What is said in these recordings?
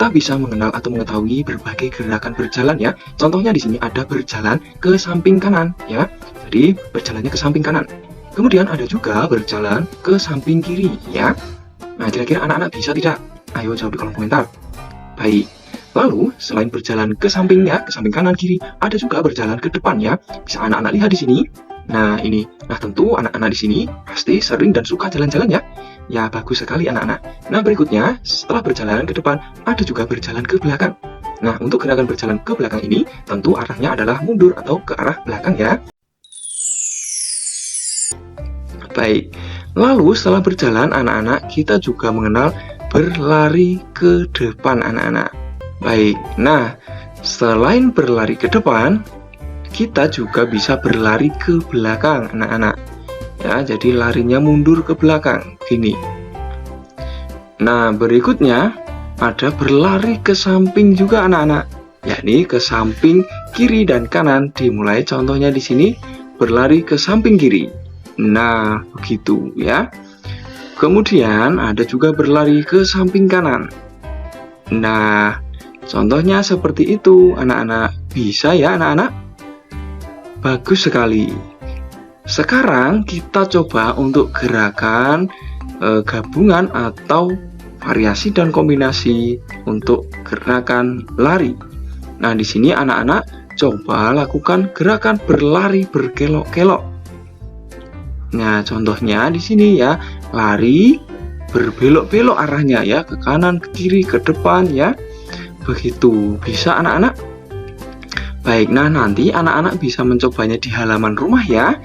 kita bisa mengenal atau mengetahui berbagai gerakan berjalan ya. Contohnya di sini ada berjalan ke samping kanan ya. Jadi berjalannya ke samping kanan. Kemudian ada juga berjalan ke samping kiri ya. Nah, kira-kira anak-anak bisa tidak? Ayo jawab di kolom komentar. Baik. Lalu selain berjalan ke sampingnya, ke samping kanan kiri, ada juga berjalan ke depan ya. Bisa anak-anak lihat di sini. Nah, ini. Nah, tentu anak-anak di sini pasti sering dan suka jalan-jalan ya. Ya, bagus sekali anak-anak. Nah, berikutnya, setelah berjalan ke depan, ada juga berjalan ke belakang. Nah, untuk gerakan berjalan ke belakang ini, tentu arahnya adalah mundur atau ke arah belakang ya. Baik. Lalu, setelah berjalan, anak-anak, kita juga mengenal berlari ke depan anak-anak. Baik. Nah, selain berlari ke depan, kita juga bisa berlari ke belakang anak-anak ya, jadi larinya mundur ke belakang gini. Nah, berikutnya ada berlari ke samping juga anak-anak, yakni ke samping kiri dan kanan. Dimulai contohnya di sini berlari ke samping kiri. Nah, begitu ya. Kemudian ada juga berlari ke samping kanan. Nah, contohnya seperti itu anak-anak. Bisa ya anak-anak? Bagus sekali. Sekarang kita coba untuk gerakan gabungan atau variasi dan kombinasi untuk gerakan lari. Nah, di sini anak-anak coba lakukan gerakan berlari berkelok-kelok. Nah, contohnya di sini ya, lari berbelok-belok arahnya ya, ke kanan, ke kiri, ke depan ya. Begitu. Bisa anak-anak? Baik, nah nanti anak-anak bisa mencobanya di halaman rumah ya.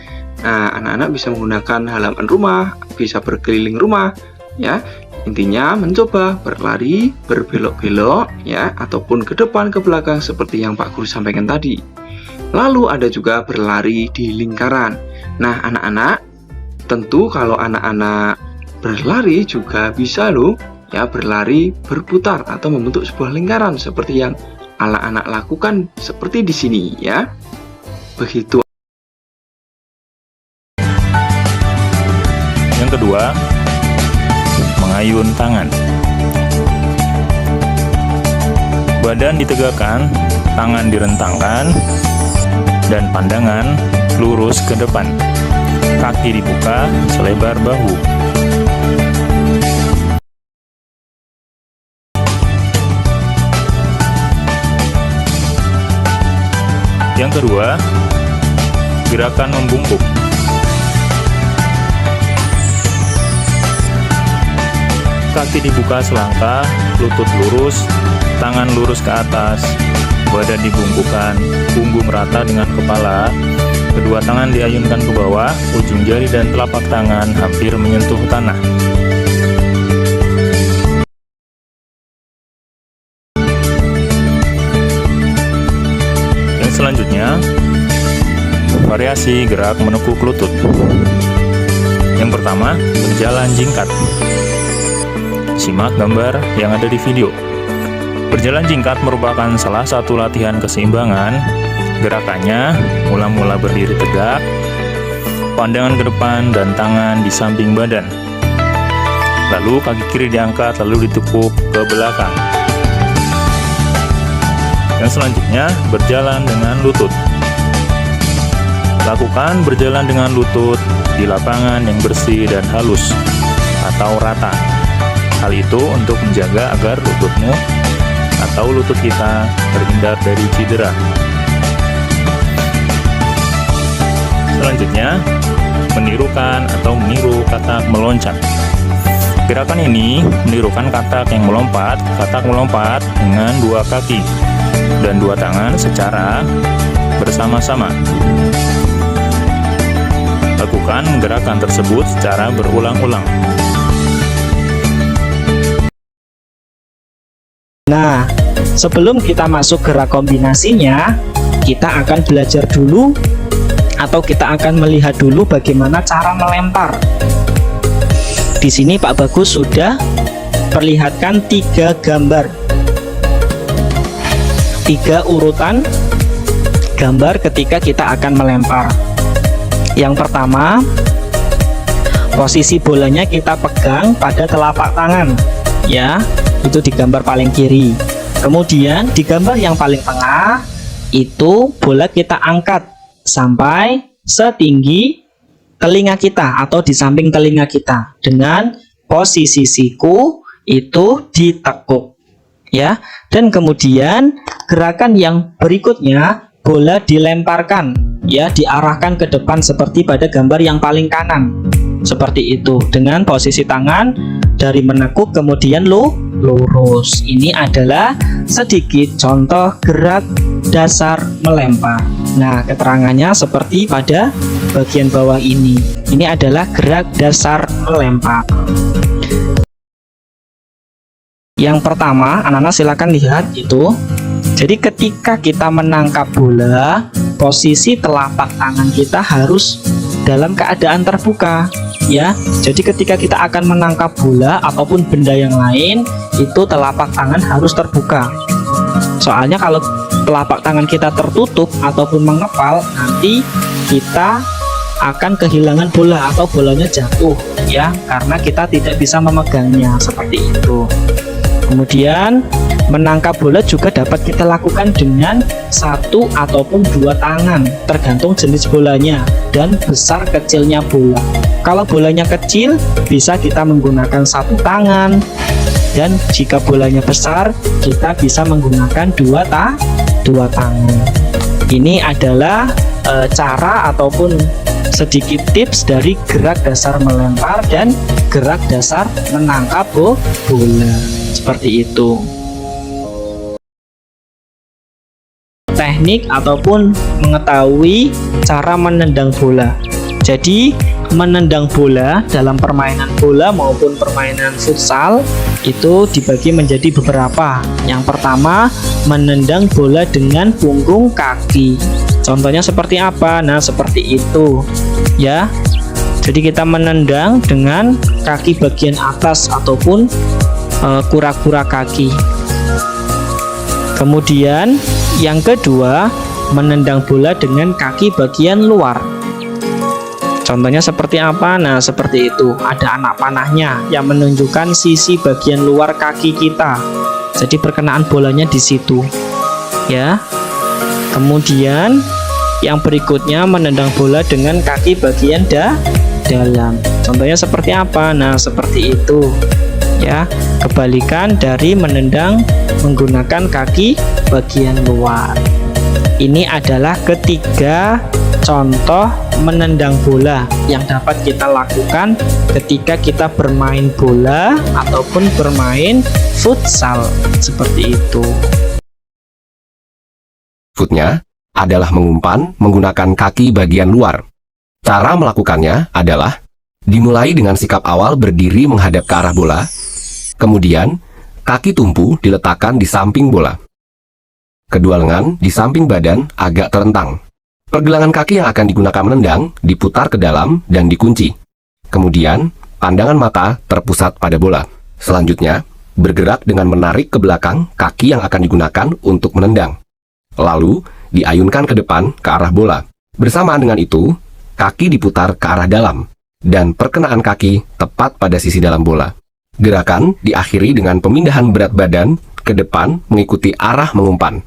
Nah, anak-anak bisa menggunakan halaman rumah, bisa berkeliling rumah ya. Intinya mencoba berlari, berbelok-belok ya, ataupun ke depan, ke belakang seperti yang Pak Guru sampaikan tadi. Lalu ada juga berlari di lingkaran. Nah, anak-anak, tentu kalau anak-anak berlari juga bisa loh ya, berlari berputar atau membentuk sebuah lingkaran seperti yang anak-anak lakukan seperti di sini ya. Begitu. Yang kedua, mengayun tangan. Badan ditegakkan, tangan direntangkan, dan pandangan lurus ke depan. Kaki dibuka selebar bahu. Yang kedua, gerakan membungkuk. Kaki dibuka selangkah, lutut lurus, tangan lurus ke atas, badan dibungkukkan, punggung rata dengan kepala, kedua tangan diayunkan ke bawah, ujung jari dan telapak tangan hampir menyentuh tanah. Selanjutnya, variasi gerak menekuk lutut. Yang pertama, berjalan jingkat. Simak gambar yang ada di video. Berjalan jingkat merupakan salah satu latihan keseimbangan. Gerakannya mula-mula berdiri tegak, pandangan ke depan dan tangan di samping badan. Lalu kaki kiri diangkat lalu ditekuk ke belakang. Yang selanjutnya, berjalan dengan lutut. Lakukan berjalan dengan lutut di lapangan yang bersih dan halus atau rata. Hal itu untuk menjaga agar lututmu atau lutut kita terhindar dari cedera. Selanjutnya, menirukan atau meniru katak meloncat. Gerakan ini menirukan katak yang melompat. Katak melompat dengan dua kaki dan dua tangan secara bersama-sama. Lakukan gerakan tersebut secara berulang-ulang. Nah, sebelum kita masuk gerak kombinasinya, kita akan belajar dulu atau kita akan melihat dulu bagaimana cara melempar. Di sini Pak Bagus sudah perlihatkan 3 gambar, 3 urutan gambar ketika kita akan melempar. Yang pertama, posisi bolanya kita pegang pada telapak tangan, ya, itu di gambar paling kiri. Kemudian di gambar yang paling tengah itu bola kita angkat sampai setinggi telinga kita atau di samping telinga kita dengan posisi siku itu ditekuk ya. Dan kemudian gerakan yang berikutnya bola dilemparkan ya, diarahkan ke depan seperti pada gambar yang paling kanan. Seperti itu dengan posisi tangan dari menekuk kemudian lurus. Ini adalah sedikit contoh gerak dasar melempar. Nah, keterangannya seperti pada bagian bawah ini. Ini adalah gerak dasar melempar. Yang pertama, anak-anak silakan lihat itu. Jadi ketika kita menangkap bola, posisi telapak tangan kita harus dalam keadaan terbuka ya. Jadi ketika kita akan menangkap bola ataupun benda yang lain, itu telapak tangan harus terbuka. Soalnya kalau telapak tangan kita tertutup ataupun mengepal, nanti kita akan kehilangan bola atau bolanya jatuh ya, karena kita tidak bisa memegangnya seperti itu. Kemudian menangkap bola juga dapat kita lakukan dengan satu ataupun dua tangan, tergantung jenis bolanya dan besar kecilnya bola. Kalau bolanya kecil bisa kita menggunakan satu tangan, dan jika bolanya besar kita bisa menggunakan dua tangan. Ini adalah cara ataupun sedikit tips dari gerak dasar melempar dan gerak dasar menangkap bola. Seperti itu. Teknik ataupun mengetahui cara menendang bola. Jadi menendang bola dalam permainan bola maupun permainan futsal itu dibagi menjadi beberapa. Yang pertama, menendang bola dengan punggung kaki. Contohnya seperti apa? Nah, seperti itu ya. Jadi kita menendang dengan kaki bagian atas ataupun kura-kura kaki. Kemudian yang kedua, menendang bola dengan kaki bagian luar. Contohnya seperti apa? Nah, seperti itu. Ada anak panahnya yang menunjukkan sisi bagian luar kaki kita. Jadi perkenaan bolanya di situ. Ya. Kemudian yang berikutnya menendang bola dengan kaki bagian dalam. Contohnya seperti apa? Nah, seperti itu. Ya, kebalikan dari menendang menggunakan kaki bagian luar. Ini adalah ketiga contoh menendang bola yang dapat kita lakukan ketika kita bermain bola ataupun bermain futsal seperti itu. Footnya adalah mengumpan menggunakan kaki bagian luar. Cara melakukannya adalah dimulai dengan sikap awal berdiri menghadap ke arah bola. Kemudian, kaki tumpu diletakkan di samping bola. Kedua lengan di samping badan agak terentang. Pergelangan kaki yang akan digunakan menendang diputar ke dalam dan dikunci. Kemudian, pandangan mata terpusat pada bola. Selanjutnya, bergerak dengan menarik ke belakang kaki yang akan digunakan untuk menendang. Lalu, diayunkan ke depan ke arah bola. Bersamaan dengan itu, kaki diputar ke arah dalam, dan perkenaan kaki tepat pada sisi dalam bola. Gerakan diakhiri dengan pemindahan berat badan ke depan mengikuti arah mengumpan.